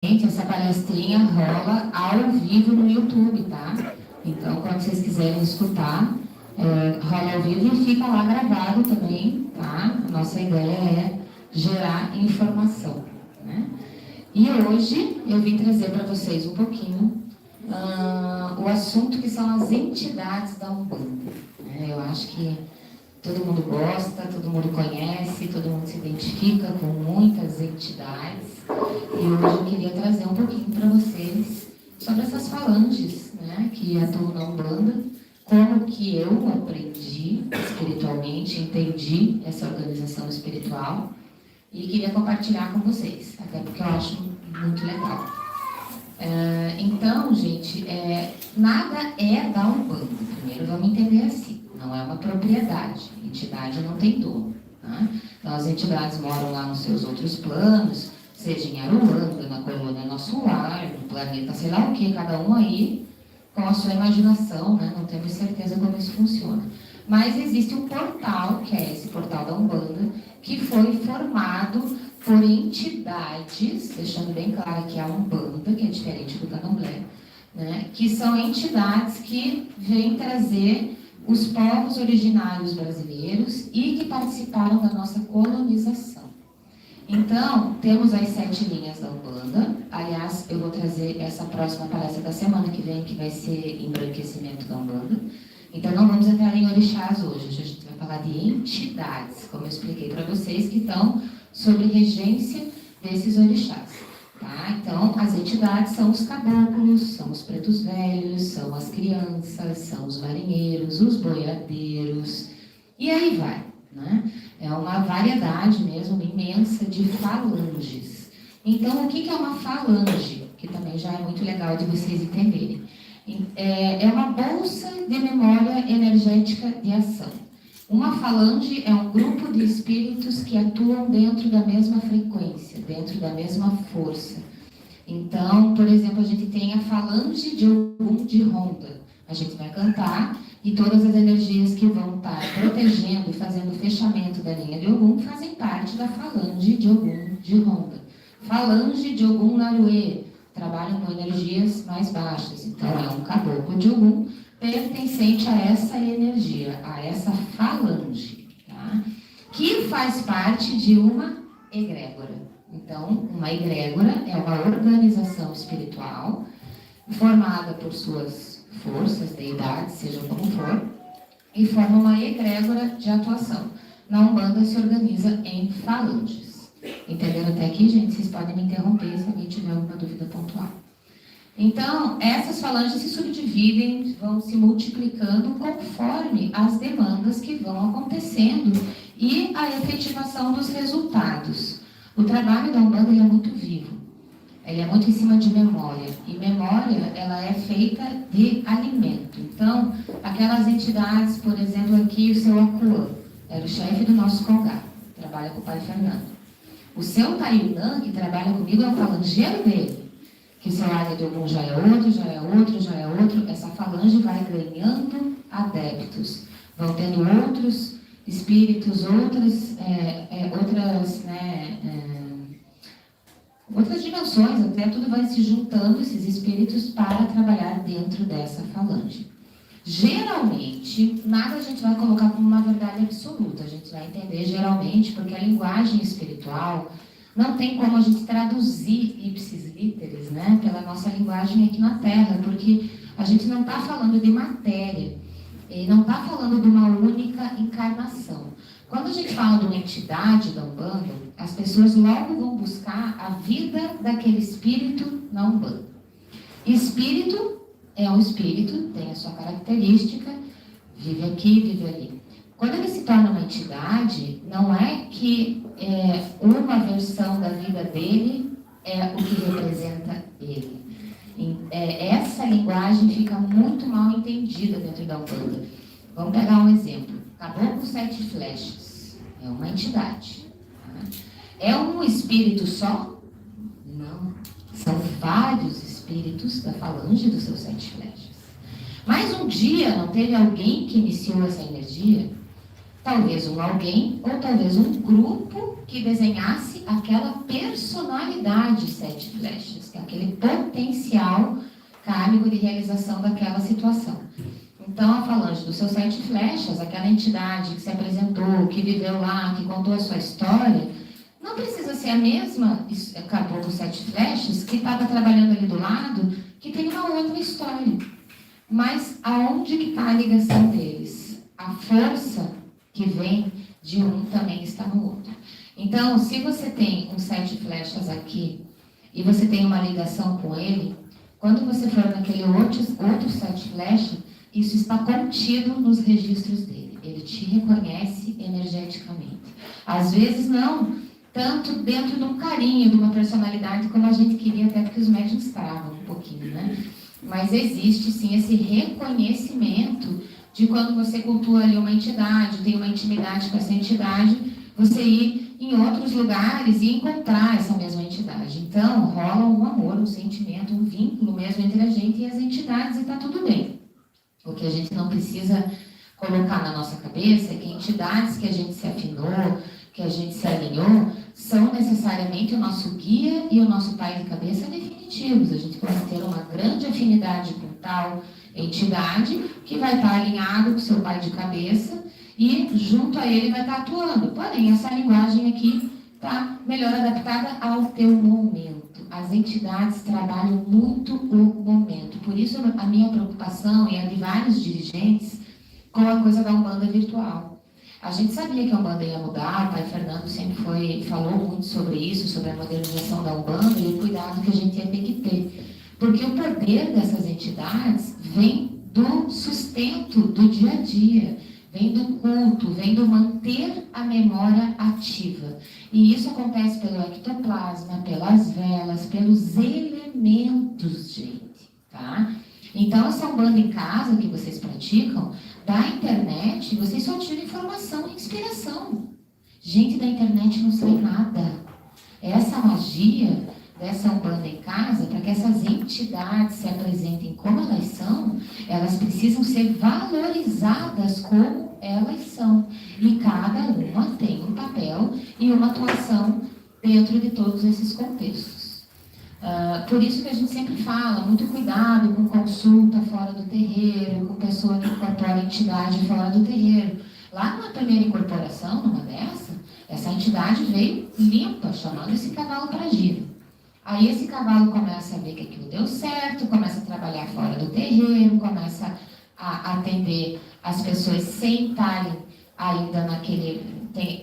Gente, essa palestrinha rola ao vivo no YouTube, tá? Então, quando vocês quiserem escutar, rola ao vivo e fica lá gravado também, tá? A nossa ideia é gerar informação, né? E hoje eu vim trazer para vocês um pouquinho o assunto que são as entidades da Umbanda, né? Eu acho que todo mundo gosta, todo mundo conhece, todo mundo se identifica com muitas entidades. E hoje eu queria trazer um pouquinho para vocês sobre essas falanges, né, que atuam na Umbanda, como que eu aprendi espiritualmente, entendi essa organização espiritual e queria compartilhar com vocês, até porque eu acho muito legal. Então, gente, nada é da Umbanda. Primeiro vamos entender assim, não é uma propriedade, entidade não tem dono, tá? Então as entidades moram lá nos seus outros planos, seja em Aruanda, na colônia Nosso Lar, no planeta sei lá o que, cada um aí com a sua imaginação, né? Não temos certeza como isso funciona. Mas existe um portal, que é esse portal da Umbanda, que foi formado por entidades, deixando bem claro que é a Umbanda, que é diferente do Candomblé, né? Que são entidades que vêm trazer os povos originários brasileiros e que participaram da nossa colonização. Então, temos as 7 linhas da Umbanda. Aliás, eu vou trazer essa próxima palestra da semana que vem, que vai ser embranquecimento da Umbanda. Então, não vamos entrar em orixás hoje. Hoje a gente vai falar de entidades, como eu expliquei para vocês, que estão sob regência desses orixás. Tá? Então, as entidades são os caboclos, são os pretos velhos, são as crianças, são os marinheiros, os boiadeiros, e aí vai, né? É uma variedade mesmo imensa de falanges. Então, o que é uma falange? Que também já é muito legal de vocês entenderem. É uma bolsa de memória energética de ação. Uma falange é um grupo de espíritos que atuam dentro da mesma frequência, dentro da mesma força. Então, por exemplo, a gente tem a falange de Ogum de Ronda. A gente vai cantar e todas as energias que vão estar protegendo e fazendo o fechamento da linha de Ogum fazem parte da falange de Ogum de Ronda. Falange de Ogum Naruê trabalham com energias mais baixas. Então, é um caboclo de Ogum pertencente a essa energia, a essa falange, tá? Que faz parte de uma egrégora. Então, uma egrégora é uma organização espiritual formada por suas forças, deidades, seja como for, e forma uma egrégora de atuação. Na Umbanda se organiza em falanges. Entenderam até aqui, gente? Vocês podem me interromper se alguém tiver alguma dúvida pontual. Então, essas falanges se subdividem, vão se multiplicando conforme as demandas que vão acontecendo e a efetivação dos resultados. O trabalho da Umbanda é muito vivo, ele é muito em cima de memória, e memória ela é feita de alimento. Então, aquelas entidades, por exemplo, aqui o seu Acuã, era o chefe do nosso Congá, trabalha com o pai Fernando. O seu Taiunã, que trabalha comigo, é o falangeiro dele. Que o seu área de Ogum já é outro, já é outro, já é outro, essa falange vai ganhando adeptos. Vão tendo outros espíritos, outras dimensões, até tudo vai se juntando, esses espíritos, para trabalhar dentro dessa falange. Geralmente, nada a gente vai colocar como uma verdade absoluta, a gente vai entender geralmente, porque a linguagem espiritual não tem como a gente traduzir ipsis literis, né, pela nossa linguagem aqui na Terra, porque a gente não está falando de matéria, e não está falando de uma única encarnação. Quando a gente fala de uma entidade da Umbanda, as pessoas logo vão buscar a vida daquele espírito na Umbanda. Espírito é um espírito, tem a sua característica, vive aqui, vive ali. Quando ele se torna uma entidade, não é que uma versão da vida dele é o que representa ele. Essa linguagem fica muito mal entendida dentro da Umbanda. Vamos pegar um exemplo. Caboclo 7 flechas. É uma entidade. Tá? É um espírito só? Não. São vários espíritos da falange dos seus 7 flechas. Mas um dia não teve alguém que iniciou essa energia? talvez um alguém ou talvez um grupo que desenhasse aquela personalidade sete flechas, aquele potencial kármico de realização daquela situação. Então, a falange dos seus sete flechas, aquela entidade que se apresentou, que viveu lá, que contou a sua história, não precisa ser a mesma caboclo sete flechas que estava trabalhando ali do lado, que tem uma outra história. Mas aonde que está a ligação deles? A força que vem de um também está no outro. Então, se você tem um sete flechas aqui e você tem uma ligação com ele, quando você for naquele outro sete flechas, isso está contido nos registros dele. Ele te reconhece energeticamente. Às vezes não tanto dentro de um carinho, de uma personalidade como a gente queria, até porque os médiuns estavam um pouquinho, né? Mas existe sim esse reconhecimento de quando você cultua ali uma entidade, tem uma intimidade com essa entidade, você ir em outros lugares e encontrar essa mesma entidade. Então, rola um amor, um sentimento, um vínculo mesmo entre a gente e as entidades e está tudo bem. O que a gente não precisa colocar na nossa cabeça é que entidades que a gente se afinou, que a gente se alinhou, são necessariamente o nosso guia e o nosso pai de cabeça definitivos. A gente pode ter uma grande afinidade com tal entidade que vai estar alinhado com o seu pai de cabeça e junto a ele vai estar atuando. Porém, essa linguagem aqui está melhor adaptada ao teu momento. As entidades trabalham muito o momento. Por isso, a minha preocupação e a de vários dirigentes com a coisa da Umbanda virtual. A gente sabia que a Umbanda ia mudar, o pai Fernando sempre falou muito sobre isso, sobre a modernização da Umbanda e o cuidado que a gente ia ter que ter. Porque o poder dessas entidades vem do sustento do dia a dia, vem do culto, vem do manter a memória ativa. E isso acontece pelo ectoplasma, pelas velas, pelos elementos, gente, tá? Então, essa Umbanda em casa que vocês praticam, da internet, vocês só tiram informação e inspiração. Gente, da internet não sai nada. Essa magia dessa Umbanda em casa, para que essas entidades se apresentem como elas são, elas precisam ser valorizadas como elas são. E cada uma tem um papel e uma atuação dentro de todos esses contextos. Por isso que a gente sempre fala, muito cuidado com consulta fora do terreiro, com pessoa que incorpora entidade fora do terreiro. Lá numa primeira incorporação, numa dessa, essa entidade veio limpa, chamando esse cavalo para giro. Aí esse cavalo começa a ver que aquilo deu certo, começa a trabalhar fora do terreiro, começa a atender as pessoas sem estarem ainda naquele,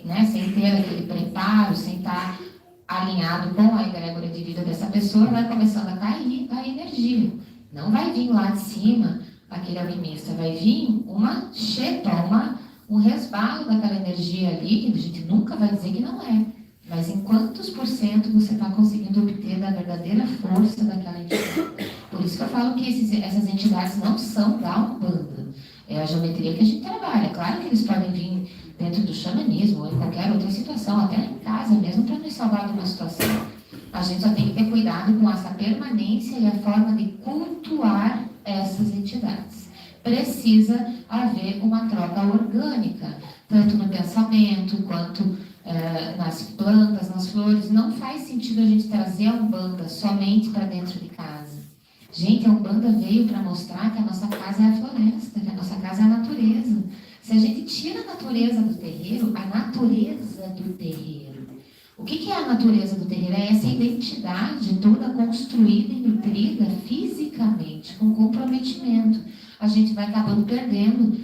né, sem ter aquele preparo, sem estar alinhado com a egrégora de vida dessa pessoa, vai começando a cair a energia. Não vai vir lá de cima aquele alquimista, vai vir uma xepa, um resbalo daquela energia ali, que a gente nunca vai dizer que não é. Mas em quantos por cento você está conseguindo obter da verdadeira força daquela entidade? Por isso que eu falo que essas entidades não são da Umbanda. É a geometria que a gente trabalha. Claro que eles podem vir dentro do xamanismo ou em qualquer outra situação, até em casa mesmo, para nos salvar de uma situação. A gente só tem que ter cuidado com essa permanência e a forma de cultuar essas entidades. Precisa haver uma troca orgânica, tanto no pensamento quanto nas plantas, nas flores. Não faz sentido a gente trazer a Umbanda somente para dentro de casa. Gente, a Umbanda veio para mostrar que a nossa casa é a floresta, que a nossa casa é a natureza. Se a gente tira a natureza do terreiro, a natureza do terreiro. O que é a natureza do terreiro? É essa identidade toda construída e nutrida fisicamente, com comprometimento. A gente vai acabando perdendo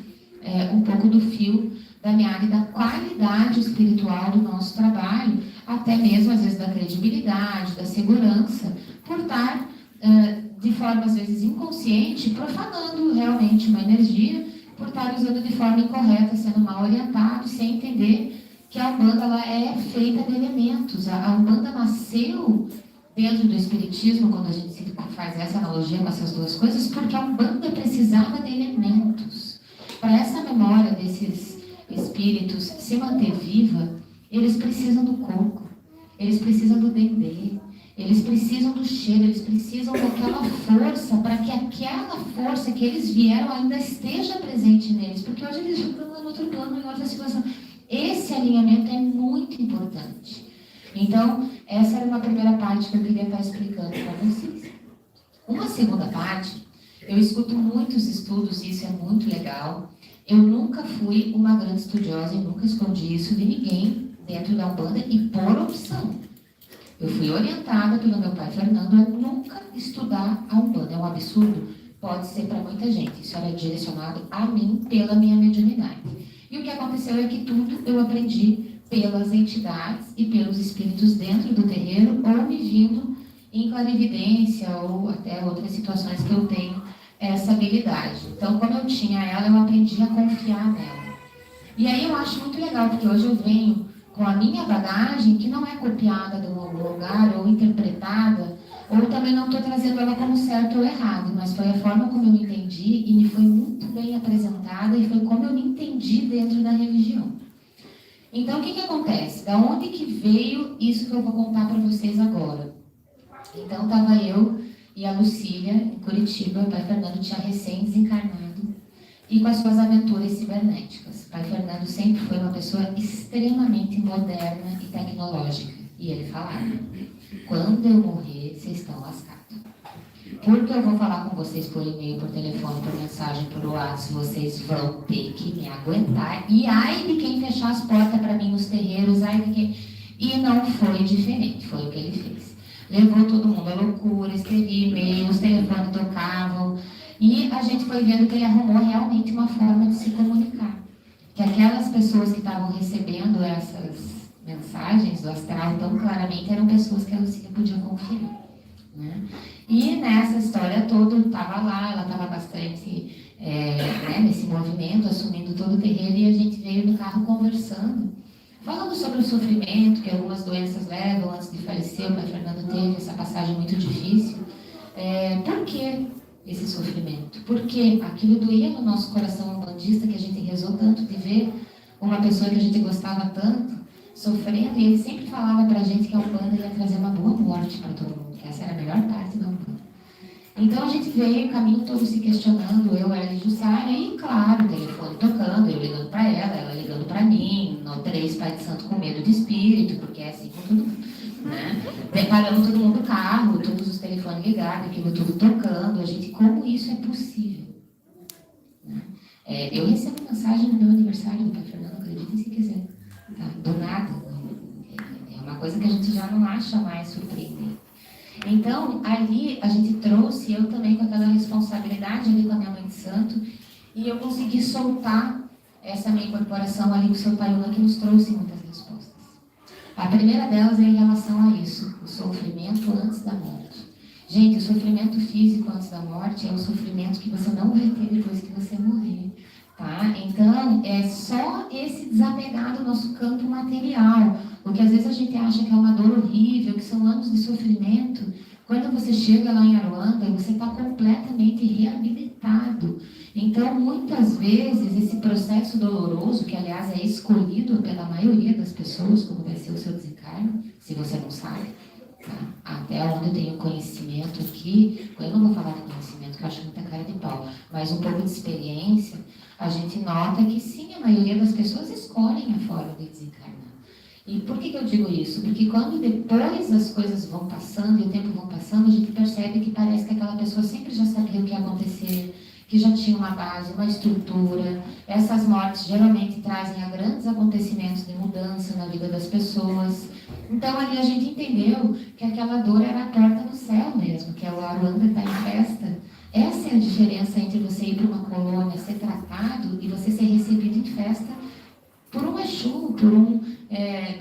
um pouco do fio da meada e da qualidade espiritual do nosso trabalho, até mesmo, às vezes, da credibilidade, da segurança, por estar, de forma, às vezes, inconsciente, profanando realmente uma energia, por estar usando de forma incorreta, sendo mal orientado, sem entender que a Umbanda ela é feita de elementos. A Umbanda nasceu dentro do Espiritismo, quando a gente faz essa analogia com essas duas coisas, porque a Umbanda precisava de elementos. Para essa memória desses espíritos se manter viva, eles precisam do coco, eles precisam do dendê, Eles precisam do cheiro, eles precisam daquela força, para que aquela força que eles vieram ainda esteja presente neles, porque hoje eles estão em outro plano, em outra situação. Esse alinhamento é muito importante. Então, essa era uma primeira parte que eu queria estar explicando para vocês. Uma segunda parte, eu escuto muitos estudos, e isso é muito legal. Eu nunca fui uma grande estudiosa e nunca escondi isso de ninguém dentro da Umbanda e por opção. Eu fui orientada pelo meu pai Fernando a nunca estudar a Umbanda. É um absurdo? Pode ser para muita gente. Isso era direcionado a mim pela minha mediunidade. E o que aconteceu é que tudo eu aprendi pelas entidades e pelos espíritos dentro do terreiro ou me vindo em clarividência ou até outras situações que eu tenho essa habilidade. Então, como eu tinha ela, eu aprendi a confiar nela. E aí eu acho muito legal, porque hoje eu venho com a minha bagagem, que não é copiada de algum lugar ou interpretada, ou também não estou trazendo ela como certo ou errado, mas foi a forma como eu entendi e me foi muito bem apresentada e foi como eu me entendi dentro da religião. Então, o que acontece? Da onde que veio isso que eu vou contar para vocês agora? Então, estava eu e a Lucília em Curitiba, o pai Fernando tinha recém-desencarnado, e com as suas aventuras cibernéticas. O pai Fernando sempre foi uma pessoa extremamente moderna e tecnológica. E ele falava, quando eu morrer, vocês estão lascados. Porque eu vou falar com vocês por e-mail, por telefone, por mensagem, por WhatsApp, vocês vão ter que me aguentar. E ai de quem fechar as portas para mim nos terreiros, ai de quem... E não foi diferente, foi o que ele fez. Levou todo mundo à loucura, escrevia e-mail, os telefones tocavam. E a gente foi vendo que ele arrumou realmente uma forma de se comunicar. Que aquelas pessoas que estavam recebendo essas mensagens do astral tão claramente eram pessoas que a Lucília podia confiar. Né? E nessa história toda, estava lá, ela estava bastante nesse movimento, assumindo todo o terreno, e a gente veio no carro conversando, falando sobre o sofrimento que algumas doenças levam antes de falecer. O pai Fernando teve essa passagem muito difícil. Por que esse sofrimento? Porque aquilo doía no nosso coração umbandista, que a gente rezou tanto de ver uma pessoa que a gente gostava tanto sofrendo, e ele sempre falava pra gente que a Umbanda ia trazer uma boa morte para todo mundo, que essa era a melhor parte da Umbanda. Então a gente veio o caminho todo se questionando, eu, ela e Jussara, e claro, o telefone tocando, eu ligando para ela ligando para mim, no 3 Pai de Santo com medo de espírito, porque é assim com todo mundo, né? Preparando todo mundo o carro, todos os telefones ligados, aquilo tudo tocando, a gente, como isso é possível? Né? Eu recebo mensagem no meu aniversário do pai Fernando, acreditem se quiser, tá? Do nada, é uma coisa que a gente já não acha mais surpreendente. Então, ali a gente trouxe, eu também com aquela responsabilidade ali com a minha mãe de santo, e eu consegui soltar essa minha incorporação ali com o seu pai Lula, que nos trouxe muitas respostas. A primeira delas é em relação a isso, o sofrimento antes da morte. Gente, o sofrimento físico antes da morte é o sofrimento que você não vai ter depois que você morrer. Tá? Então, é só esse desapegar do nosso campo material. Porque às vezes a gente acha que é uma dor horrível, que são anos de sofrimento. Quando você chega lá em Aruanda, você está completamente reabilitado. Então, muitas vezes, esse processo doloroso, que aliás é escolhido pela maioria das pessoas, como vai ser o seu desencarno, se você não sabe, tá? Até onde eu tenho conhecimento aqui, eu não vou falar de conhecimento, que eu acho muita cara de pau, mas um pouco de experiência, a gente nota que sim, a maioria das pessoas escolhem a forma de desencarnar. E por que eu digo isso? Porque quando depois as coisas vão passando e o tempo vão passando, a gente percebe que parece que aquela pessoa sempre já sabia o que ia acontecer, que já tinha uma base, uma estrutura. Essas mortes geralmente trazem a grandes acontecimentos de mudança na vida das pessoas. Então ali a gente entendeu que aquela dor era a porta no céu mesmo, que a Aruanda está em festa. Essa é a diferença entre você ir para uma colônia, ser tratado e você ser recebido em festa por um Exu,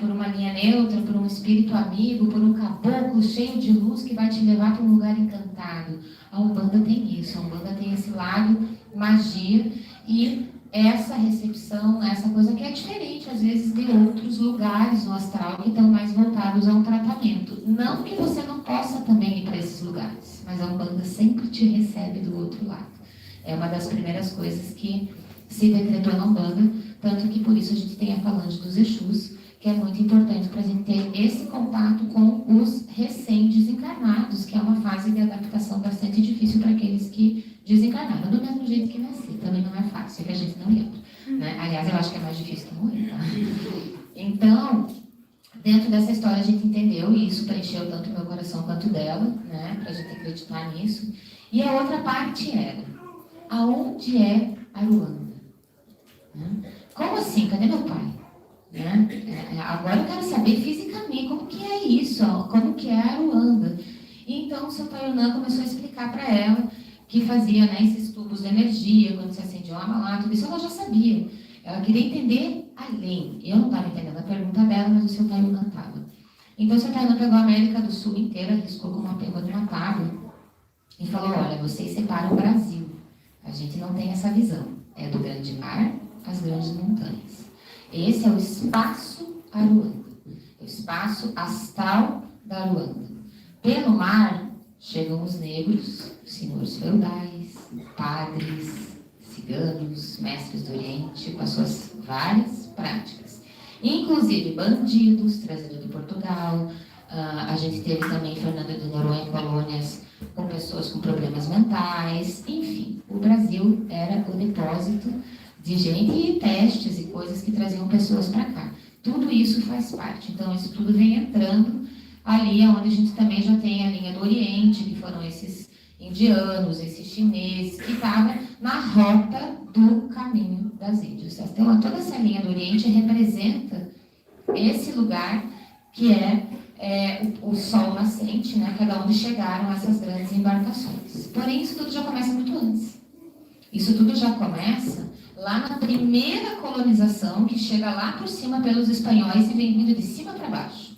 por uma linha neutra, por um espírito amigo, por um caboclo cheio de luz que vai te levar para um lugar encantado. A Umbanda tem isso, a Umbanda tem esse lado magia e essa recepção, essa coisa que é diferente às vezes de outros lugares no astral que estão mais voltados a um tratamento. Não que você não possa também ir para esses lugares, mas a Umbanda sempre te recebe do outro lado. É uma das primeiras coisas que se decretou na Umbanda, tanto que por isso a gente tem a falange dos Exus, que é muito importante para a gente ter esse contato com os recém-desencarnados, que é uma fase de adaptação bastante difícil para aqueles que desencarnaram, do mesmo jeito que nascer. Também não é fácil, é que a gente não lembra. Né? Aliás, eu acho que é mais difícil que morrer. Tá? Então, dentro dessa história a gente entendeu, e isso preencheu tanto meu coração quanto dela, né? Para a gente acreditar nisso. E a outra parte era, aonde é Aruanda? Né? Como assim? Cadê meu pai? Né? Agora eu quero saber fisicamente como que é isso, como que é Aruanda. E então o seu pai Yunnan começou a explicar para ela que fazia, né, esses tubos de energia, quando se acendia uma lá, tudo isso ela já sabia. Ela queria entender além. Eu não estava entendendo a pergunta dela, mas o seu pai Yunnan estava. Então o seu pai Yunnan pegou a América do Sul inteira, riscou com uma pegou de uma tábua e falou, olha, vocês separam o Brasil. A gente não tem essa visão. É do grande mar às grandes montanhas. Esse é o espaço Aruanda, o espaço astral da Aruanda. Pelo mar chegam os negros, senhores feudais, padres, ciganos, mestres do Oriente, com as suas várias práticas. Inclusive bandidos trazidos de Portugal. A gente teve também Fernando de Noronha, colônias com pessoas com problemas mentais. Enfim, o Brasil era o depósito de gente e testes e coisas que traziam pessoas para cá. Tudo isso faz parte. Então, isso tudo vem entrando ali, onde a gente também já tem a linha do Oriente, que foram esses indianos, esses chineses, que estavam na rota do caminho das Índias. Então, toda essa linha do Oriente representa esse lugar que é o sol nascente, né, que é de onde chegaram essas grandes embarcações. Porém, isso tudo já começa muito antes. Isso tudo já começa lá na primeira colonização, que chega lá por cima pelos espanhóis e vem vindo de cima para baixo.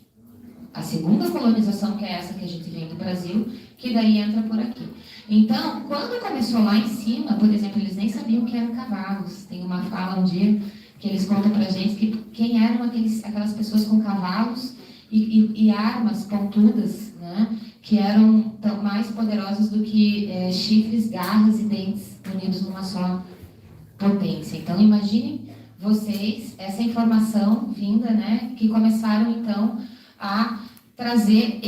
A segunda colonização, que é essa que a gente vem do Brasil, que daí entra por aqui. Então, quando começou lá em cima, por exemplo, eles nem sabiam o que eram cavalos. Tem uma fala um dia que eles contam pra gente que quem eram aquelas pessoas com cavalos e armas pontudas, né, que eram mais poderosas do que chifres, garras e dentes unidos numa só potência. Então, imagine vocês essa informação vinda, né, que começaram então a trazer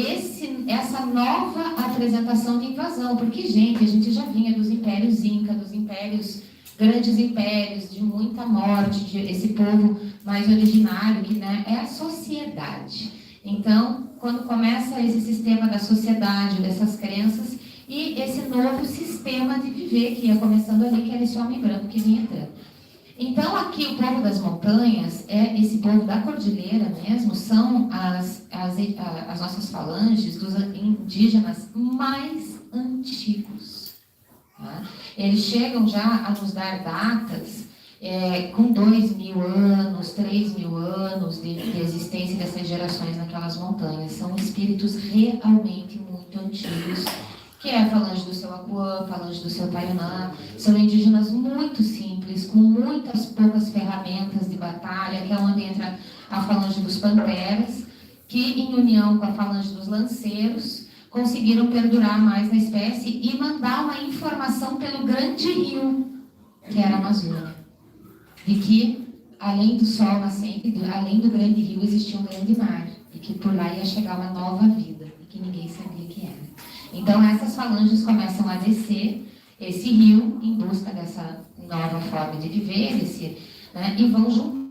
essa nova apresentação de invasão, porque, gente, a gente já vinha dos impérios Inca, dos impérios, grandes impérios, de muita morte, de esse povo mais originário, que, né, é a sociedade. Então, quando começa esse sistema da sociedade, dessas crenças, e esse novo sistema de viver que ia começando ali, que era esse homem branco que vinha entrando. Então, aqui o povo das montanhas, esse povo da cordilheira mesmo, são as nossas falanges dos indígenas mais antigos. Tá? Eles chegam já a nos dar datas com 2.000 anos, 3.000 anos de existência dessas gerações naquelas montanhas. São espíritos realmente muito antigos, que é a falange do seu Apuã, a falange do seu Paiuná. São indígenas muito simples, com muitas poucas ferramentas de batalha, que é onde entra a falange dos Panteras, que, em união com a falange dos Lanceiros, conseguiram perdurar mais na espécie e mandar uma informação pelo grande rio, que era a Amazônia. De que, além do sol nascente, além do grande rio, existia um grande mar, e que por lá ia chegar uma nova vida, e que ninguém sabia que era. Então, essas falanges começam a descer esse rio em busca dessa nova forma de viver, né, e vão juntando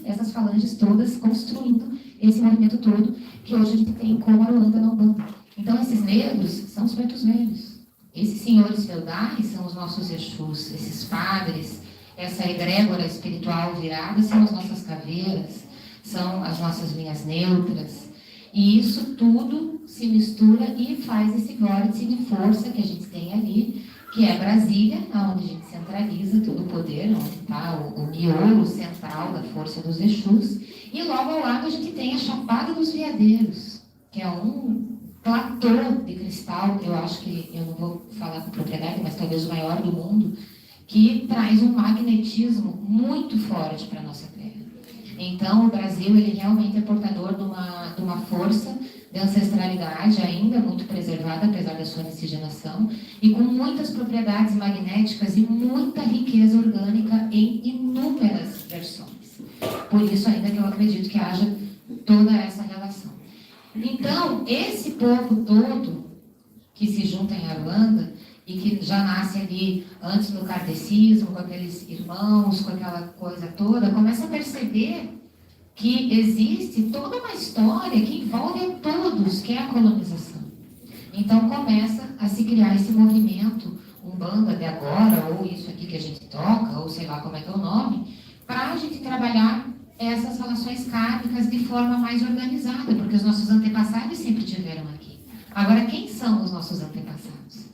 essas falanges todas, construindo esse movimento todo que hoje a gente tem como Aruanda na Umbanda. Então, esses negros são os pretos velhos. Esses senhores feudais são os nossos Exus, esses padres, essa egrégora espiritual virada são as nossas caveiras, são as nossas linhas neutras. E isso tudo se mistura e faz esse vórtice de força que a gente tem ali, que é Brasília, onde a gente centraliza todo o poder, onde está o miolo central da força dos Exus. E logo ao lado a gente tem a Chapada dos Veadeiros, que é um platô de cristal, eu acho que, eu não vou falar com propriedade, mas talvez o maior do mundo, que traz um magnetismo muito forte para a nossa Terra. Então, o Brasil, ele realmente é portador de uma força de ancestralidade ainda muito preservada, apesar da sua miscigenação, e com muitas propriedades magnéticas e muita riqueza orgânica em inúmeras versões. Então, esse povo todo que se junta em Aruanda e que já nasce ali antes do kardecismo, com aqueles irmãos, com aquela coisa toda, começa a perceber que existe toda uma história que envolve a todos, que é a colonização. Então começa a se criar esse movimento, Umbanda de agora, ou isso aqui que a gente toca, ou sei lá como é que é o nome, para a gente trabalhar essas relações kármicas de forma mais organizada, porque os nossos antepassados sempre tiveram aqui. Agora, quem são os nossos antepassados?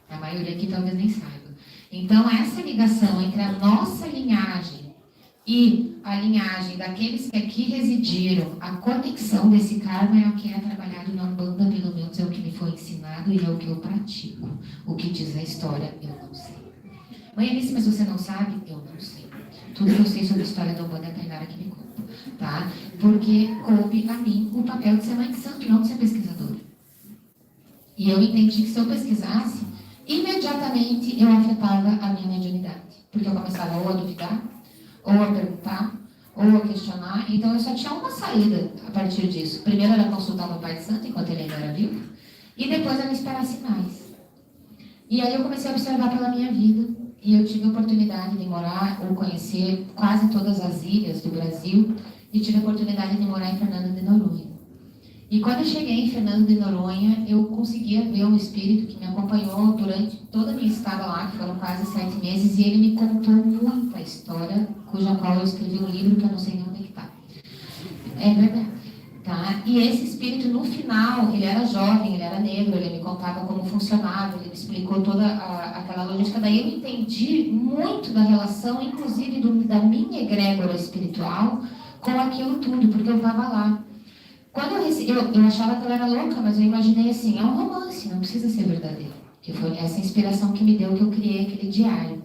A maioria aqui talvez nem saiba. Então, essa ligação entre a nossa linhagem e a linhagem daqueles que aqui residiram, a conexão desse karma é o que é trabalhado na Umbanda, pelo menos é o que me foi ensinado e é o que eu pratico. O que diz a história, eu não sei. Mãe Alice, mas você não sabe? Eu não sei. Tudo que eu sei sobre a história da Umbanda é a Tainara que me conta, tá? Porque coube a mim o papel de ser mãe de santo, não de ser pesquisadora. E eu entendi que se eu pesquisasse, imediatamente eu afetava a minha mediunidade. Porque eu começava ou a duvidar, ou a perguntar, ou a questionar. Então eu só tinha uma saída a partir disso. Primeiro era consultar meu pai de santo, enquanto ele ainda era vivo, e depois era esperar sinais. E aí eu comecei a observar pela minha vida, e eu tive a oportunidade de morar ou conhecer quase todas as ilhas do Brasil, e tive a oportunidade de morar em Fernando de Noronha. E quando eu cheguei em Fernando de Noronha, eu conseguia ver um espírito que me acompanhou durante toda a minha estada lá, que foram quase 7 meses, e ele me contou muita história, cuja qual eu escrevi um livro que eu não sei nem onde é que está. É verdade. Tá? E esse espírito, no final, ele era jovem, ele era negro, ele me contava como funcionava, ele me explicou toda aquela logística. Daí eu entendi muito da relação, inclusive da minha egrégora espiritual, com aquilo tudo, porque eu estava lá. Quando eu achava que eu era louca, mas eu imaginei assim, é um romance, não precisa ser verdadeiro. Que foi essa inspiração que me deu, que eu criei aquele diário.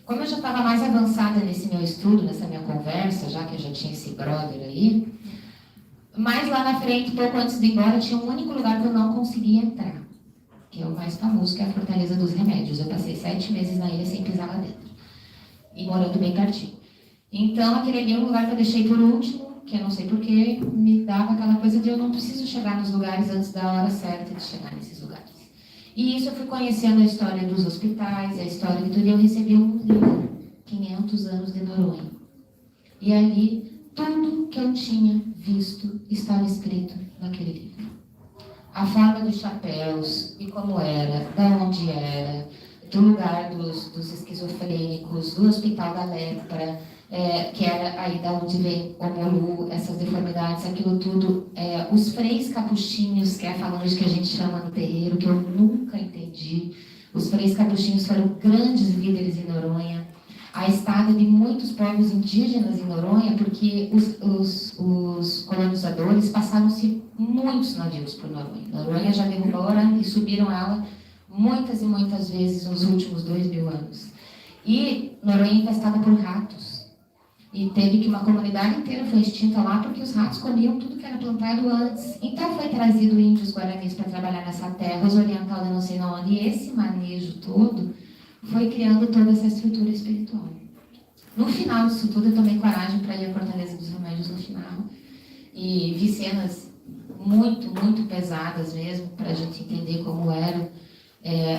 Como eu já estava mais avançada nesse meu estudo, nessa minha conversa, já que eu já tinha esse brother aí, mas lá na frente, pouco antes de ir embora, tinha um único lugar que eu não conseguia entrar, que é o mais famoso, que é a Fortaleza dos Remédios. Eu passei 7 meses na ilha sem pisar lá dentro, e morando bem pertinho. Então, aquele ali é um lugar que eu deixei por último, que eu não sei porquê, me dava aquela coisa de eu não preciso chegar nos lugares antes da hora certa de chegar nesses lugares. E isso eu fui conhecendo a história dos hospitais, a história de tudo, e eu recebi um livro, 500 anos de Noronha. E ali, tudo que eu tinha visto estava escrito naquele livro. A forma dos chapéus, e como era, da onde era, do lugar dos esquizofrênicos, do hospital da lepra, que era aí da onde vem o Molu, essas deformidades, aquilo tudo, os freis capuchinhos, que é a falange que a gente chama no terreiro, que eu nunca entendi. Os freis capuchinhos foram grandes líderes em Noronha. A estada de muitos povos indígenas em Noronha, porque os colonizadores passaram-se muitos navios por Noronha. Noronha já derrubaram e subiram ela muitas e muitas vezes nos últimos 2000 anos. E Noronha é infestada por ratos. E teve que uma comunidade inteira foi extinta lá porque os ratos comiam tudo que era plantado antes. Então foi trazido índios guaranis para trabalhar nessa terra, os orientais não sei onde. E esse manejo todo foi criando toda essa estrutura espiritual. No final disso tudo, eu tomei coragem para ir à Fortaleza dos Remédios no final. E vi cenas muito, muito pesadas mesmo, para a gente entender como era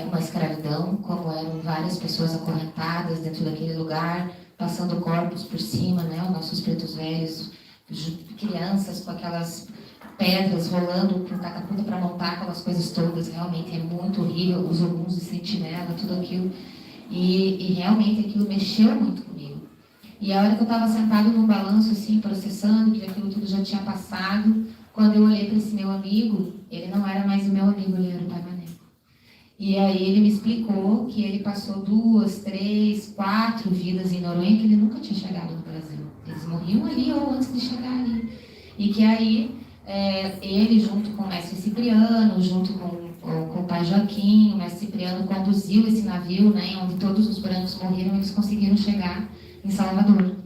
uma escravidão, como eram várias pessoas acorrentadas dentro daquele lugar, passando corpos por cima, né? Os nossos pretos velhos, crianças com aquelas pedras rolando com catapulta para montar aquelas coisas todas. Realmente é muito horrível, os oguns de sentinela, tudo aquilo. E realmente aquilo mexeu muito comigo. E a hora que eu estava sentado num balanço, assim, processando, que aquilo tudo já tinha passado, quando eu olhei para esse meu amigo, ele não era mais o meu amigo, ele era o Pai Maneco. E aí ele me explicou que ele passou 2, 3, 4 vidas em Noronha, que ele nunca tinha chegado no Brasil. Eles morriam ali ou antes de chegar ali. E que aí ele, junto com o mestre Cipriano, junto com o pai Joaquim, o mestre Cipriano conduziu esse navio, né, onde todos os brancos morreram, eles conseguiram chegar em Salvador.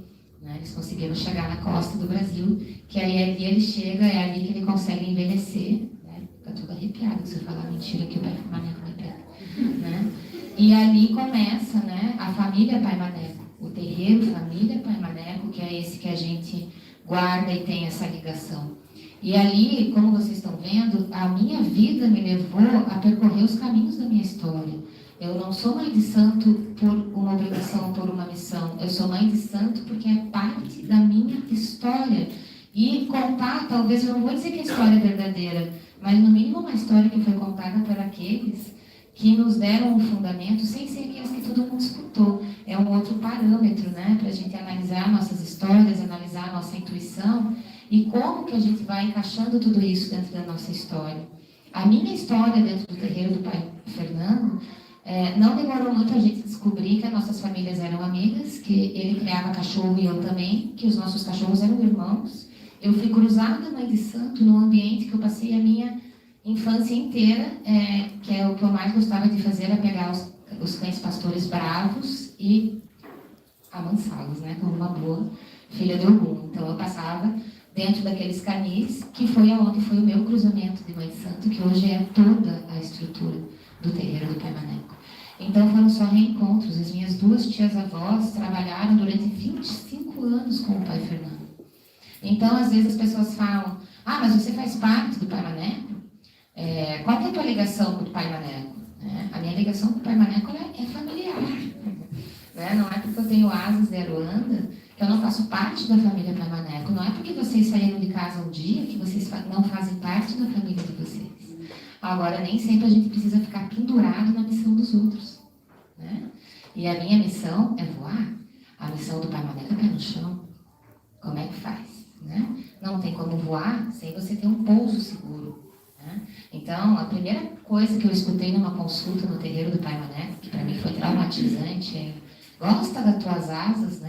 Né? Eles conseguiram chegar na costa do Brasil, que aí ali ele chega, é ali que ele consegue envelhecer. Né? Fica tudo arrepiado se eu falar mentira que o Pai Maneco não é preto. Né? E ali começa, né, a família Pai Maneco, o terreiro Família Pai Maneco, que é esse que a gente guarda e tem essa ligação. E ali, como vocês estão vendo, a minha vida me levou a percorrer os caminhos da minha história. Eu não sou mãe de santo por uma obrigação ou por uma missão. Eu sou mãe de santo porque é parte da minha história. E contar, talvez eu não vou dizer que a história é verdadeira, mas no mínimo uma história que foi contada por aqueles que nos deram um fundamento sem ser aqueles que todo mundo escutou. É um outro parâmetro, né, para a gente analisar nossas histórias, analisar a nossa intuição e como que a gente vai encaixando tudo isso dentro da nossa história. A minha história dentro do terreiro do pai Fernando, não demorou muito a gente descobrir que as nossas famílias eram amigas, que ele criava cachorro e eu também, que os nossos cachorros eram irmãos. Eu fui cruzada, mãe de santo, num ambiente que eu passei a minha infância inteira, que é o que eu mais gostava de fazer, era pegar os cães pastores bravos e amansá-los, né, como uma boa filha de Ogum. Então eu passava dentro daqueles canis, que foi aonde foi o meu cruzamento de mãe de santo, que hoje é toda a estrutura do terreiro do Pai Maneco. Então foram só reencontros. As minhas duas tias-avós trabalharam durante 25 anos com o pai Fernando. Então, às vezes as pessoas falam, mas você faz parte do Pai Maneco? Qual que é a tua ligação com o Pai Maneco? A minha ligação com o Pai Maneco é familiar. Não é porque eu tenho asas de Aruanda que eu não faço parte da família Pai Maneco. Não é porque vocês saíram de casa um dia que vocês não fazem parte da família de vocês. Agora, nem sempre a gente precisa ficar pendurado na missão dos outros. E a minha missão é voar. A missão do Pai Maneco é pé no chão. Como é que faz? Não tem como voar sem você ter um pouso seguro. Então, a primeira coisa que eu escutei numa consulta no terreiro do Pai Maneco, que para mim foi traumatizante, é: gosta das tuas asas,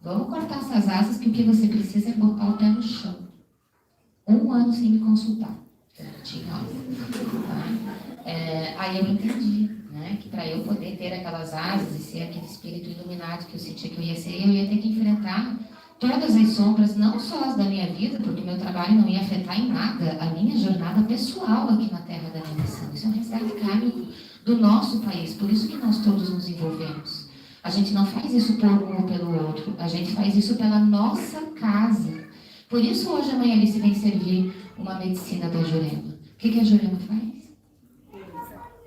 Vamos cortar essas asas, que o que você precisa é botar o pé no chão. 1 ano sem me consultar. Aí eu entendi, que para eu poder ter aquelas asas e ser aquele espírito iluminado que eu sentia que eu ia ser, eu ia ter que enfrentar todas as sombras, não só as da minha vida, porque meu trabalho não ia afetar em nada a minha jornada pessoal aqui na terra da minha missão. Isso é um resgate kármico do nosso país, por isso que nós todos nos envolvemos. A gente não faz isso por um ou pelo outro, a gente faz isso pela nossa casa. Por isso hoje a mãe Alice vem servir uma medicina da Jurema. O que a Jurema faz?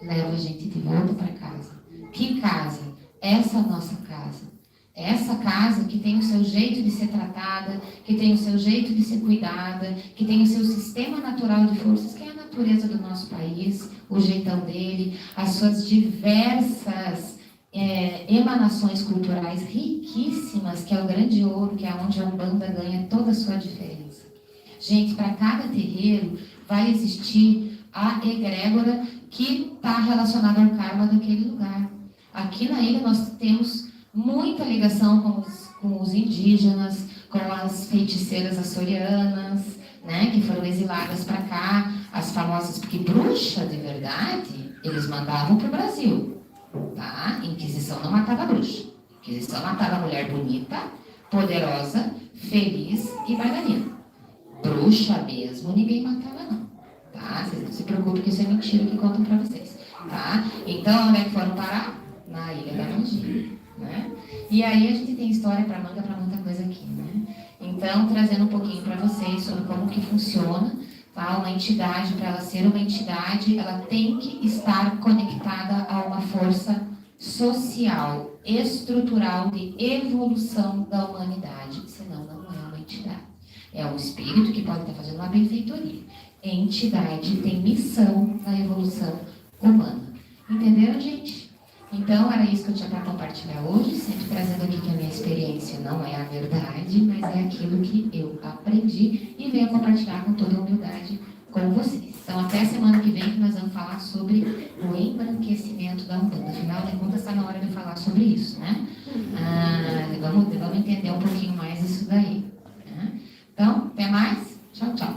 Leva a gente de volta para casa. Que casa? Essa nossa casa. Essa casa que tem o seu jeito de ser tratada, que tem o seu jeito de ser cuidada, que tem o seu sistema natural de forças, que é a natureza do nosso país, o jeitão dele, as suas diversas emanações culturais riquíssimas, que é o grande ouro, que é onde a Umbanda ganha toda a sua diferença. Gente, para cada terreiro vai existir a egrégora que está relacionada ao karma daquele lugar. Aqui na ilha nós temos muita ligação com os indígenas, com as feiticeiras açorianas, que foram exiladas para cá, as famosas, porque bruxa de verdade, eles mandavam para o Brasil. Inquisição não matava bruxa. Inquisição matava mulher bonita, poderosa, feliz e bailarina. Bruxa mesmo, ninguém matava não. Vocês não se preocupem que isso é mentira que contam para vocês. Então, onde é que foram parar? Na Ilha da Magia. E aí a gente tem história para manga, para muita coisa aqui. Então, trazendo um pouquinho para vocês sobre como que funciona. Uma entidade, para ela ser uma entidade, ela tem que estar conectada a uma força social, estrutural de evolução da humanidade, senão não é uma entidade. É um espírito que pode estar fazendo uma benfeitoria. Entidade tem missão na evolução humana. Entenderam, gente? Então, era isso que eu tinha para compartilhar hoje, sempre trazendo aqui que a minha experiência não é a verdade, mas é aquilo que eu aprendi e venho compartilhar com toda a humildade com vocês. Então, até a semana que vem que nós vamos falar sobre o embranquecimento da Umbanda. Afinal de contas, está na hora de falar sobre isso, vamos entender um pouquinho mais isso daí. Então, até mais. Tchau, tchau.